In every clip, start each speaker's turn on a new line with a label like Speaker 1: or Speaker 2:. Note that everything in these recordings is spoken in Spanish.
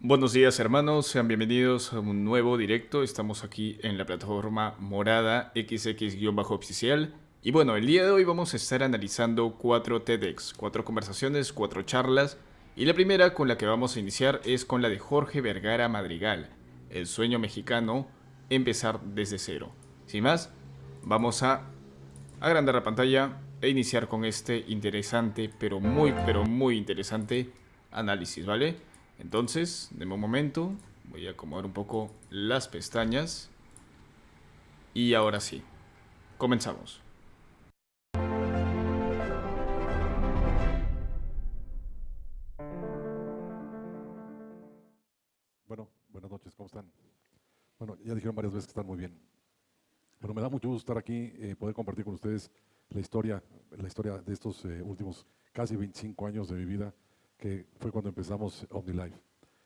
Speaker 1: Buenos días hermanos, sean bienvenidos a un nuevo directo. Estamos aquí en la plataforma morada XX-oficial. Y bueno, el día de hoy vamos a estar analizando 4 TEDx, 4 conversaciones, 4 charlas. Y la primera con la que vamos a iniciar es con la de Jorge Vergara Madrigal, El sueño mexicano, empezar desde cero. Sin más, vamos a agrandar la pantalla e iniciar con este interesante, pero muy interesante análisis, ¿vale? Entonces, de un momento, voy a acomodar un poco las pestañas y ahora sí, comenzamos.
Speaker 2: Bueno, buenas noches, ¿cómo están? Bueno, ya dijeron varias veces que están muy bien. Bueno, me da mucho gusto estar aquí, poder compartir con ustedes la historia de estos últimos casi 25 años de mi vida, que fue cuando empezamos OmniLife.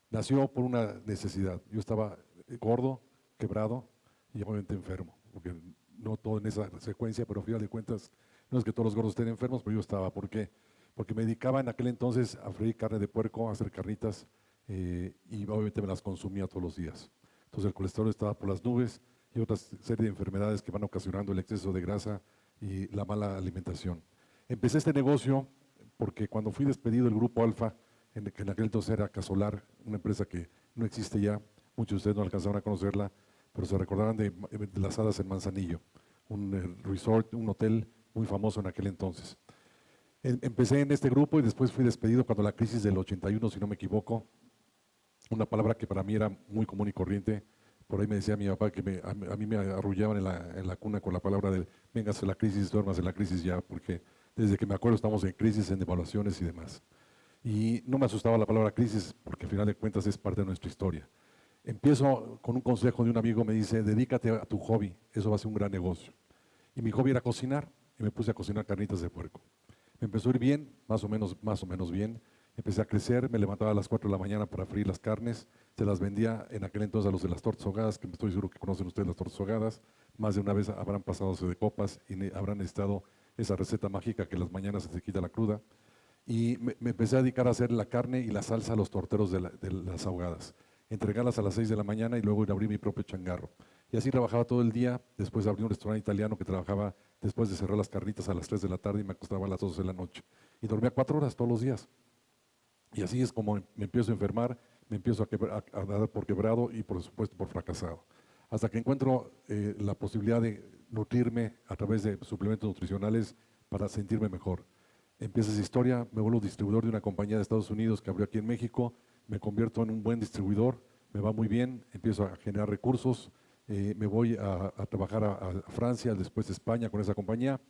Speaker 2: Nació por una necesidad. Yo estaba gordo, quebrado y obviamente enfermo, porque no todo en esa secuencia, pero a final de cuentas, no es que todos los gordos estén enfermos, pero yo estaba. ¿Por qué? Porque me dedicaba en aquel entonces a freír carne de puerco, a hacer carnitas, y obviamente me las consumía todos los días. Entonces el colesterol estaba por las nubes y otra serie de enfermedades que van ocasionando el exceso de grasa y la mala alimentación. Empecé este negocio porque cuando fui despedido del Grupo Alfa, que en aquel entonces era Casolar, una empresa que no existe ya, muchos de ustedes no alcanzaron a conocerla, pero se recordarán de las hadas en Manzanillo, un resort, un hotel muy famoso en aquel entonces. Empecé en este grupo y después fui despedido cuando la crisis del 81, si no me equivoco, una palabra que para mí era muy común y corriente. Por ahí me decía mi papá que a mí me arrullaban en la cuna con la palabra de véngase la crisis, duérmase la crisis ya, porque desde que me acuerdo estamos en crisis, en devaluaciones y demás. Y no me asustaba la palabra crisis, porque al final de cuentas es parte de nuestra historia. Empiezo con un consejo de un amigo, me dice, dedícate a tu hobby, eso va a ser un gran negocio. Y mi hobby era cocinar, y me puse a cocinar carnitas de puerco. Me empezó a ir bien, más o menos bien. Empecé a crecer, me levantaba a las 4 de la mañana para freír las carnes, se las vendía en aquel entonces a los de las tortas ahogadas, que estoy seguro que conocen ustedes las tortas ahogadas. Más de una vez habrán pasado de copas y habrán necesitado esa receta mágica que las mañanas se te quita la cruda. Y me empecé a dedicar a hacer la carne y la salsa a los torteros de las ahogadas. Entregarlas a las 6 de la mañana y luego ir a abrir mi propio changarro. Y así trabajaba todo el día. Después abrí un restaurante italiano que trabajaba después de cerrar las carnitas a las 3 de la tarde y me acostaba a las 12 de la noche. Y dormía 4 horas todos los días. Y así es como me empiezo a enfermar, me empiezo a dar por quebrado y por supuesto por fracasado. Hasta que encuentro la posibilidad de nutrirme a través de suplementos nutricionales para sentirme mejor. Empieza esa historia, me vuelvo distribuidor de una compañía de Estados Unidos que abrió aquí en México, me convierto en un buen distribuidor, me va muy bien, empiezo a generar recursos, me voy a trabajar a Francia, después a España con esa compañía,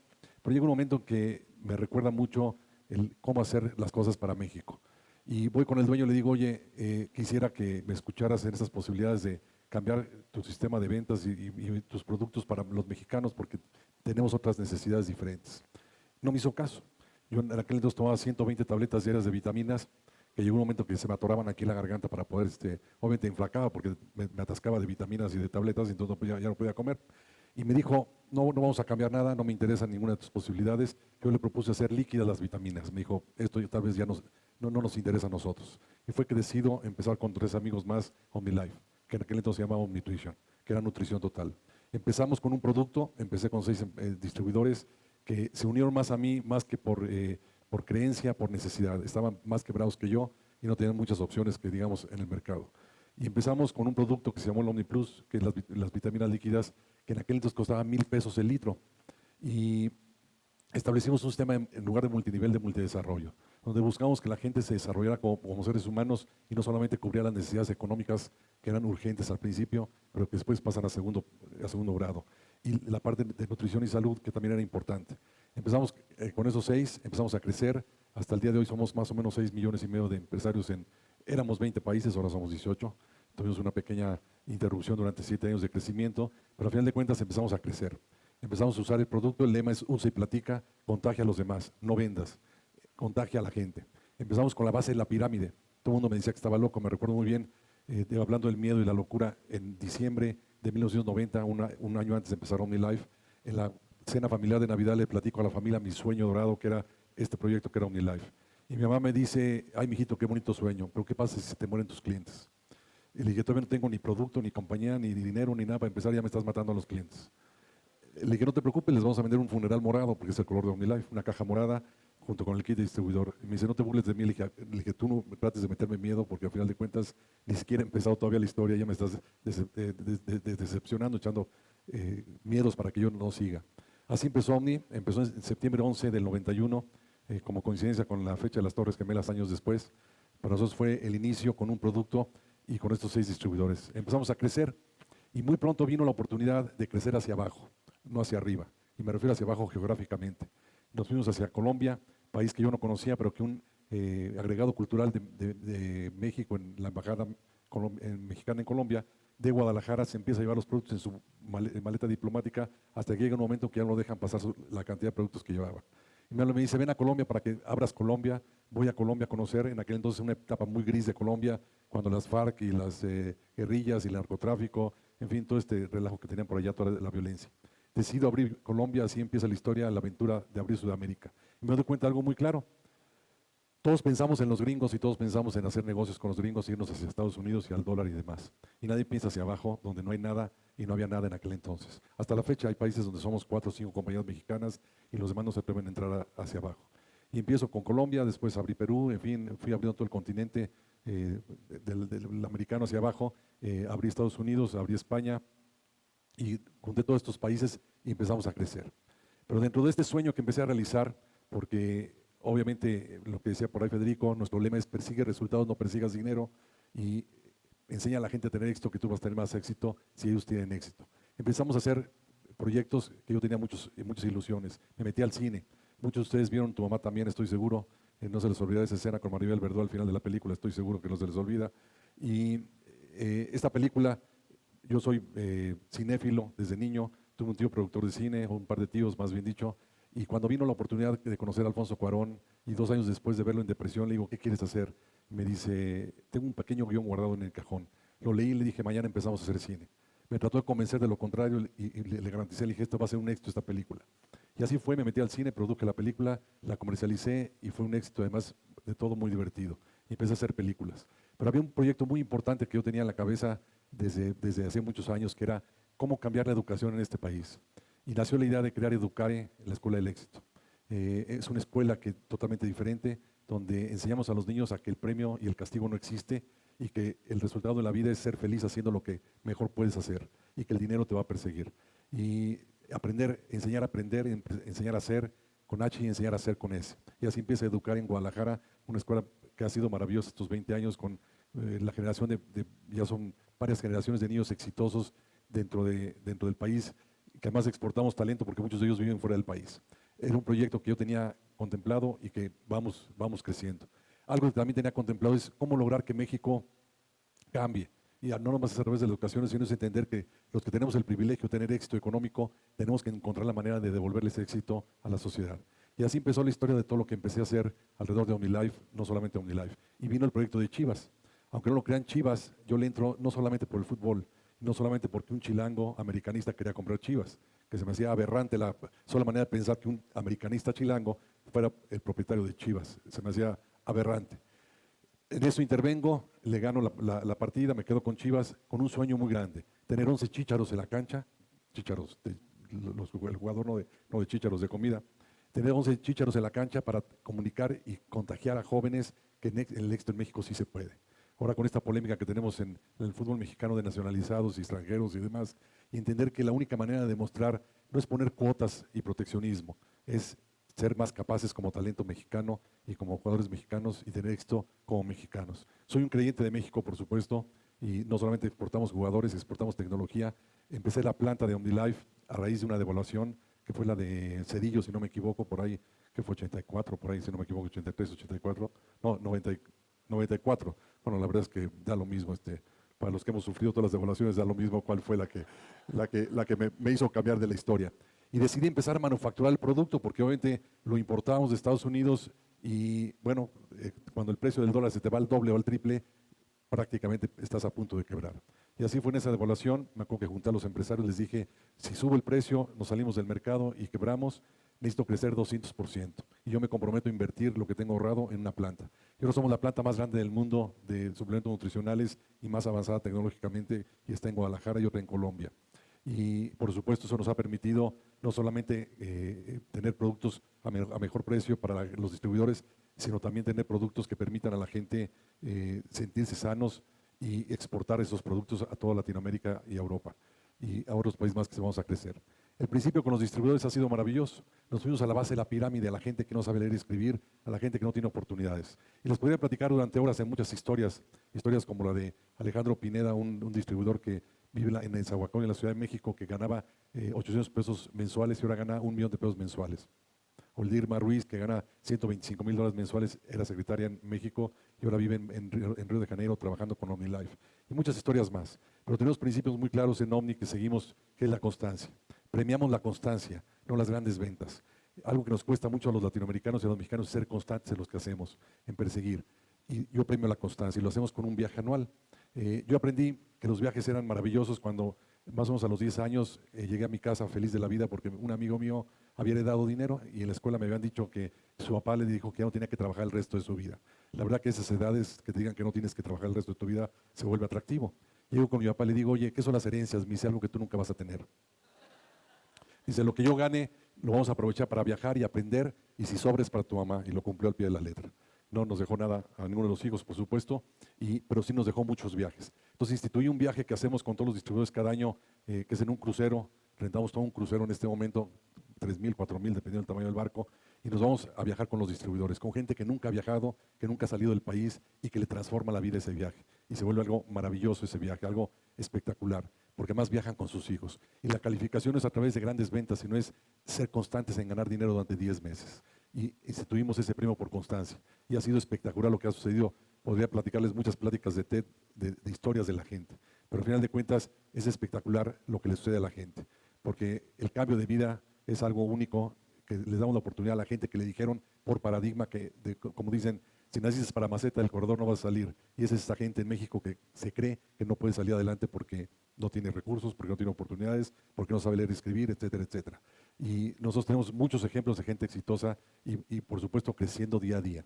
Speaker 2: pero llega un momento en que me recuerda mucho el cómo hacer las cosas para México. Y voy con el dueño y le digo, oye, quisiera que me escucharas en esas posibilidades de cambiar tu sistema de ventas y tus productos para los mexicanos porque tenemos otras necesidades diferentes. No me hizo caso. Yo en aquel entonces tomaba 120 tabletas diarias de vitaminas, que llegó un momento que se me atoraban aquí en la garganta para poder, obviamente inflacaba porque me atascaba de vitaminas y de tabletas y entonces ya no podía comer. Y me dijo, no, no vamos a cambiar nada, no me interesa ninguna de tus posibilidades. Yo le propuse hacer líquidas las vitaminas. Me dijo, esto tal vez ya no nos interesa a nosotros. Y fue que decido empezar con 3 amigos más, OmniLife, que en aquel entonces se llamaba OmniTuition, que era nutrición total. Empezamos con un producto, empecé con 6 distribuidores que se unieron más a mí, más que por creencia, por necesidad. Estaban más quebrados que yo y no tenían muchas opciones que digamos en el mercado. Y empezamos con un producto que se llamó el OmniPlus, que es las vitaminas líquidas, que en aquel entonces costaba 1,000 pesos el litro. Y establecimos un sistema en lugar de multinivel de multidesarrollo, donde buscamos que la gente se desarrollara como seres humanos y no solamente cubría las necesidades económicas que eran urgentes al principio, pero que después pasan a segundo grado. Y la parte de nutrición y salud, que también era importante. Empezamos con esos 6, empezamos a crecer. Hasta el día de hoy somos más o menos 6,5 millones de empresarios éramos 20 países, ahora somos 18. Tuvimos una pequeña interrupción durante 7 años de crecimiento, pero al final de cuentas empezamos a crecer. Empezamos a usar el producto, el lema es usa y platica, contagia a los demás, no vendas, contagia a la gente. Empezamos con la base de la pirámide. Todo el mundo me decía que estaba loco, me recuerdo muy bien, hablando del miedo y la locura, en diciembre de 1990, un año antes de empezar OmniLife, en la cena familiar de Navidad le platico a la familia mi sueño dorado, que era este proyecto que era OmniLife. Y mi mamá me dice, ay, mijito, qué bonito sueño, pero ¿qué pasa si se te mueren tus clientes? Y le dije, todavía no tengo ni producto, ni compañía, ni dinero, ni nada para empezar, ya me estás matando a los clientes. Le dije, no te preocupes, les vamos a vender un funeral morado, porque es el color de OmniLife, una caja morada junto con el kit de distribuidor. Y me dice, no te burles de mí. Le dije, tú no trates de meterme miedo, porque al final de cuentas ni siquiera he empezado todavía la historia, ya me estás decepcionando, echando miedos para que yo no siga. Así empezó Omni, empezó en septiembre 11 del 91, como coincidencia con la fecha de las Torres Gemelas años después. Para nosotros fue el inicio con un producto y con estos 6 distribuidores. Empezamos a crecer y muy pronto vino la oportunidad de crecer hacia abajo, no hacia arriba, y me refiero hacia abajo geográficamente. Nos fuimos hacia Colombia, país que yo no conocía, pero que un agregado cultural de México en la embajada mexicana en Colombia, de Guadalajara, se empieza a llevar los productos en su maleta diplomática hasta que llega un momento que ya no dejan pasar la cantidad de productos que llevaba. Y me dice, ven a Colombia para que abras Colombia. Voy a Colombia a conocer, en aquel entonces una etapa muy gris de Colombia, cuando las FARC y las guerrillas y el narcotráfico, en fin, todo este relajo que tenían por allá, toda la violencia. Decido abrir Colombia, así empieza la historia, la aventura de abrir Sudamérica. Y me doy cuenta de algo muy claro. Todos pensamos en los gringos y todos pensamos en hacer negocios con los gringos, irnos hacia Estados Unidos y al dólar y demás. Y nadie piensa hacia abajo, donde no hay nada y no había nada en aquel entonces. Hasta la fecha hay países donde somos 4 o 5 compañías mexicanas y los demás no se atreven a entrar hacia abajo. Y empiezo con Colombia, después abrí Perú, en fin, fui abriendo todo el continente del americano hacia abajo, abrí Estados Unidos, abrí España y junté todos estos países y empezamos a crecer. Pero dentro de este sueño que empecé a realizar, porque obviamente lo que decía por ahí Federico, nuestro lema es persigue resultados, no persigas dinero, y enseña a la gente a tener éxito, que tú vas a tener más éxito si ellos tienen éxito. Empezamos a hacer proyectos que yo tenía muchas ilusiones. Me metí al cine. Muchos de ustedes vieron, tu mamá también, estoy seguro. No se les olvida esa escena con Maribel Verdú al final de la película, estoy seguro que no se les olvida. Y esta película, yo soy cinéfilo desde niño, tuve un tío productor de cine, un par de tíos más bien dicho, y cuando vino la oportunidad de conocer a Alfonso Cuarón, y 2 años después de verlo en depresión, le digo, ¿qué quieres hacer? Me dice, tengo un pequeño guión guardado en el cajón. Lo leí y le dije, mañana empezamos a hacer cine. Me trató de convencer de lo contrario y le garanticé, le dije, esto va a ser un éxito esta película. Y así fue, me metí al cine, produje la película, la comercialicé y fue un éxito, además de todo muy divertido. Y empecé a hacer películas. Pero había un proyecto muy importante que yo tenía en la cabeza desde hace muchos años, que era cómo cambiar la educación en este país. Y nació la idea de crear Educare, la Escuela del Éxito. Es una escuela totalmente diferente, donde enseñamos a los niños a que el premio y el castigo no existe y que el resultado de la vida es ser feliz haciendo lo que mejor puedes hacer y que el dinero te va a perseguir. Y aprender, enseñar a aprender, enseñar a hacer con H y enseñar a hacer con S. Y así empieza a educar en Guadalajara, una escuela que ha sido maravillosa estos 20 años con la generación ya son varias generaciones de niños exitosos dentro del país, que además exportamos talento porque muchos de ellos viven fuera del país. Era un proyecto que yo tenía contemplado y que vamos creciendo. Algo que también tenía contemplado es cómo lograr que México cambie. Y no nomás a través de la educación, sino es entender que los que tenemos el privilegio de tener éxito económico, tenemos que encontrar la manera de devolverles éxito a la sociedad. Y así empezó la historia de todo lo que empecé a hacer alrededor de OmniLife, no solamente OmniLife. Y vino el proyecto de Chivas. Aunque no lo crean, Chivas, yo le entro no solamente por el fútbol, no solamente porque un chilango americanista quería comprar Chivas, que se me hacía aberrante la sola manera de pensar que un americanista chilango fuera el propietario de Chivas, se me hacía aberrante. En eso intervengo, le gano la partida, me quedo con Chivas con un sueño muy grande, tener 11 chícharos en la cancha, chícharos, el jugador no de chícharos de comida, tener 11 chícharos en la cancha para comunicar y contagiar a jóvenes que en el éxito en México sí se puede. Ahora con esta polémica que tenemos en el fútbol mexicano de nacionalizados y extranjeros y demás, y entender que la única manera de demostrar no es poner cuotas y proteccionismo, es ser más capaces como talento mexicano y como jugadores mexicanos y tener éxito como mexicanos. Soy un creyente de México, por supuesto, y no solamente exportamos jugadores, exportamos tecnología. Empecé la planta de OmniLife a raíz de una devaluación, que fue la de Cedillo, si no me equivoco, por ahí, que fue 84, por ahí, si no me equivoco, 83, 84, no, 94. Bueno, la verdad es que da lo mismo, para los que hemos sufrido todas las devaluaciones, da lo mismo cuál fue la que me hizo cambiar de la historia. Y decidí empezar a manufacturar el producto porque obviamente lo importábamos de Estados Unidos y bueno, cuando el precio del dólar se te va al doble o al triple, prácticamente estás a punto de quebrar. Y así fue en esa devaluación, me acuerdo que junté a los empresarios, les dije, si subo el precio, nos salimos del mercado y quebramos, necesito crecer 200%. Y yo me comprometo a invertir lo que tengo ahorrado en una planta. Y ahora somos la planta más grande del mundo de suplementos nutricionales y más avanzada tecnológicamente, y está en Guadalajara y otra en Colombia. Y por supuesto eso nos ha permitido no solamente tener productos a mejor precio para los distribuidores, sino también tener productos que permitan a la gente sentirse sanos y exportar esos productos a toda Latinoamérica y a Europa y a otros países más que vamos a crecer. El principio con los distribuidores ha sido maravilloso. Nos fuimos a la base de la pirámide, a la gente que no sabe leer y escribir, a la gente que no tiene oportunidades. Y les podría platicar durante horas en muchas historias, historias como la de Alejandro Pineda, un distribuidor que vive en Nezahualcóyotl, en la Ciudad de México, que ganaba 800 pesos mensuales y ahora gana 1 millón de pesos mensuales. O el de Irma Ruiz, que gana $125,000 mensuales, era secretaria en México y ahora vive en Río de Janeiro trabajando con OmniLife. Y muchas historias más. Pero tenemos principios muy claros en Omni que seguimos, que es la constancia. Premiamos la constancia, no las grandes ventas. Algo que nos cuesta mucho a los latinoamericanos y a los mexicanos es ser constantes en lo que hacemos, en perseguir. Y yo premio la constancia y lo hacemos con un viaje anual. Yo aprendí que los viajes eran maravillosos cuando más o menos a los 10 años llegué a mi casa feliz de la vida porque un amigo mío había heredado dinero y en la escuela me habían dicho que su papá le dijo que ya no tenía que trabajar el resto de su vida. La verdad que esas edades que te digan que no tienes que trabajar el resto de tu vida se vuelve atractivo. Llego con mi papá y le digo, oye, ¿qué son las herencias? Me dice algo que tú nunca vas a tener. Dice, lo que yo gane lo vamos a aprovechar para viajar y aprender y si sobres para tu mamá, y lo cumplió al pie de la letra. No nos dejó nada a ninguno de los hijos, por supuesto, pero sí nos dejó muchos viajes. Entonces instituí un viaje que hacemos con todos los distribuidores cada año, que es en un crucero. Rentamos todo un crucero en este momento, 3,000, 4,000, dependiendo del tamaño del barco, y nos vamos a viajar con los distribuidores, con gente que nunca ha viajado, que nunca ha salido del país y que le transforma la vida ese viaje. Y se vuelve algo maravilloso ese viaje, algo espectacular, porque más viajan con sus hijos. Y la calificación no es a través de grandes ventas, sino es ser constantes en ganar dinero durante 10 meses. Y instituimos ese premio por constancia. Y ha sido espectacular lo que ha sucedido. Podría platicarles muchas pláticas de TED, de historias de la gente. Pero al final de cuentas es espectacular lo que le sucede a la gente. Porque el cambio de vida es algo único, que les damos la oportunidad a la gente que le dijeron por paradigma que, como dicen, si naciste para maceta del corredor no vas a salir. Y es esa gente en México que se cree que no puede salir adelante porque no tiene recursos, porque no tiene oportunidades, porque no sabe leer y escribir, etcétera, etcétera. Y nosotros tenemos muchos ejemplos de gente exitosa y por supuesto creciendo día a día.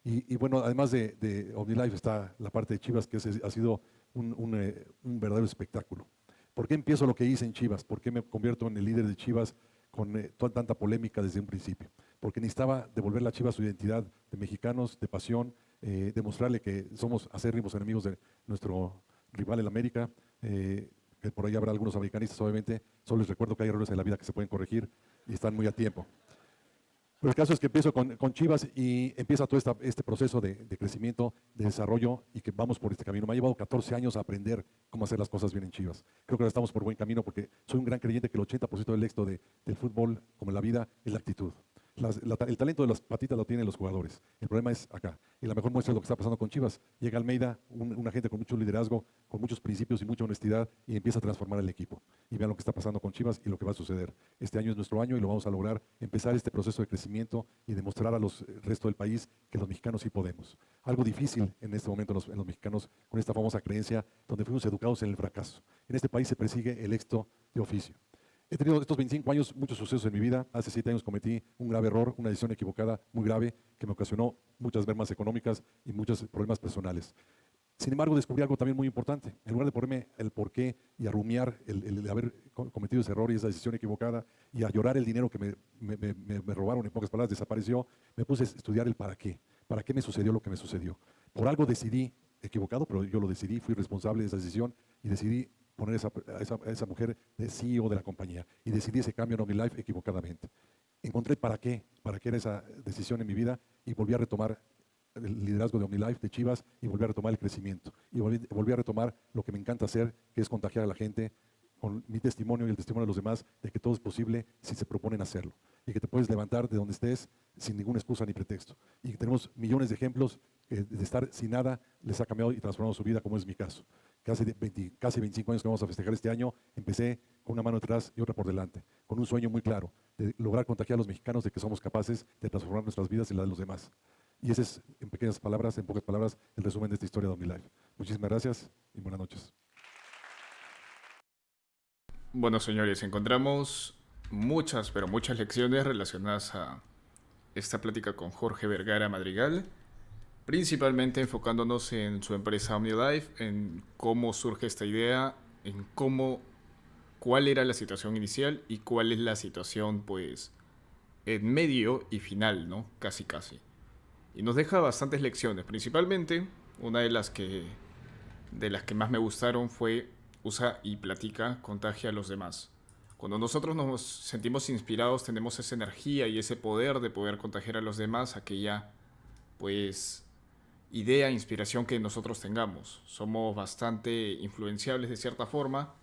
Speaker 2: Y bueno, además de OmniLife está la parte de Chivas, que ha sido un verdadero espectáculo. ¿Por qué empiezo lo que hice en Chivas? ¿Por qué me convierto en el líder de Chivas con toda tanta polémica desde un principio? Porque necesitaba devolverle a Chivas su identidad de mexicanos, de pasión, demostrarle que somos acérrimos enemigos de nuestro rival en América, que por ahí habrá algunos americanistas, obviamente. Solo les recuerdo que hay errores en la vida que se pueden corregir y están muy a tiempo. Pero el caso es que empiezo con Chivas y empieza todo este proceso de crecimiento, de desarrollo y que vamos por este camino. Me ha llevado 14 años a aprender cómo hacer las cosas bien en Chivas. Creo que ahora estamos por buen camino porque soy un gran creyente que el 80% del éxito del fútbol, como en la vida, es la actitud. El talento de las patitas lo tienen los jugadores. El problema es acá. Y la mejor muestra es lo que está pasando con Chivas. Llega Almeida, una gente con mucho liderazgo, con muchos principios y mucha honestidad, y empieza a transformar el equipo. Y vean lo que está pasando con Chivas y lo que va a suceder. Este año es nuestro año y lo vamos a lograr, empezar este proceso de crecimiento y demostrar a los resto del país que los mexicanos sí podemos. Algo difícil en este momento en los mexicanos con esta famosa creencia donde fuimos educados en el fracaso. En este país se persigue el éxito de oficio. He tenido estos 25 años muchos sucesos en mi vida. Hace 7 años cometí un grave error, una decisión equivocada muy grave que me ocasionó muchas mermas económicas y muchos problemas personales. Sin embargo, descubrí algo también muy importante. En lugar de ponerme el porqué y a rumiar el haber cometido ese error y esa decisión equivocada y a llorar el dinero que me robaron, en pocas palabras, desapareció, me puse a estudiar el para qué. ¿Para qué me sucedió lo que me sucedió? Por algo decidí, equivocado, pero yo lo decidí, fui responsable de esa decisión y decidí poner a esa mujer de CEO de la compañía y decidí ese cambio en OmniLife equivocadamente. Encontré para qué era esa decisión en mi vida y volví a retomar el liderazgo de OmniLife, de Chivas, y volví a retomar el crecimiento. Y volví a retomar lo que me encanta hacer, que es contagiar a la gente con mi testimonio y el testimonio de los demás de que todo es posible si se proponen hacerlo. Y que te puedes levantar de donde estés sin ninguna excusa ni pretexto. Y que tenemos millones de ejemplos que de estar sin nada les ha cambiado y transformado su vida, como es mi caso. Que hace casi 25 años que vamos a festejar este año, empecé con una mano atrás y otra por delante, con un sueño muy claro de lograr contagiar a los mexicanos de que somos capaces de transformar nuestras vidas y las de los demás. Y ese es, en pocas palabras, el resumen de esta historia de OmniLife. Muchísimas gracias y buenas noches.
Speaker 1: Bueno, señores, encontramos muchas, pero muchas lecciones relacionadas a esta plática con Jorge Vergara Madrigal, principalmente enfocándonos en su empresa OmniLife, en cómo surge esta idea, en cuál era la situación inicial y cuál es la situación, pues, en medio y final, ¿no? Casi casi. Y nos deja bastantes lecciones, principalmente una de las que más me gustaron fue usa y platica, contagia a los demás. Cuando nosotros nos sentimos inspirados, tenemos esa energía y ese poder de poder contagiar a los demás, aquella, pues, idea, inspiración que nosotros tengamos. Somos bastante influenciables de cierta forma,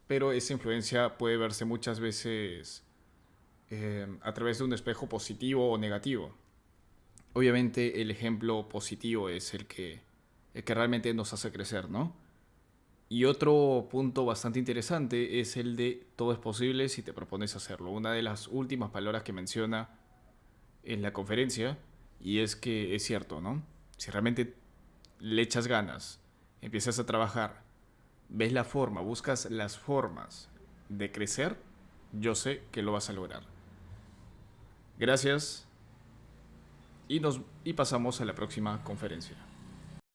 Speaker 1: pero esa influencia puede verse muchas veces a través de un espejo positivo o negativo. Obviamente el ejemplo positivo es el que realmente nos hace crecer, ¿no? Y otro punto bastante interesante es el de todo es posible si te propones hacerlo. Una de las últimas palabras que menciona en la conferencia, y es que es cierto, ¿no? Si realmente le echas ganas, empiezas a trabajar, ves la forma, buscas las formas de crecer, yo sé que lo vas a lograr. Gracias y pasamos a la próxima conferencia.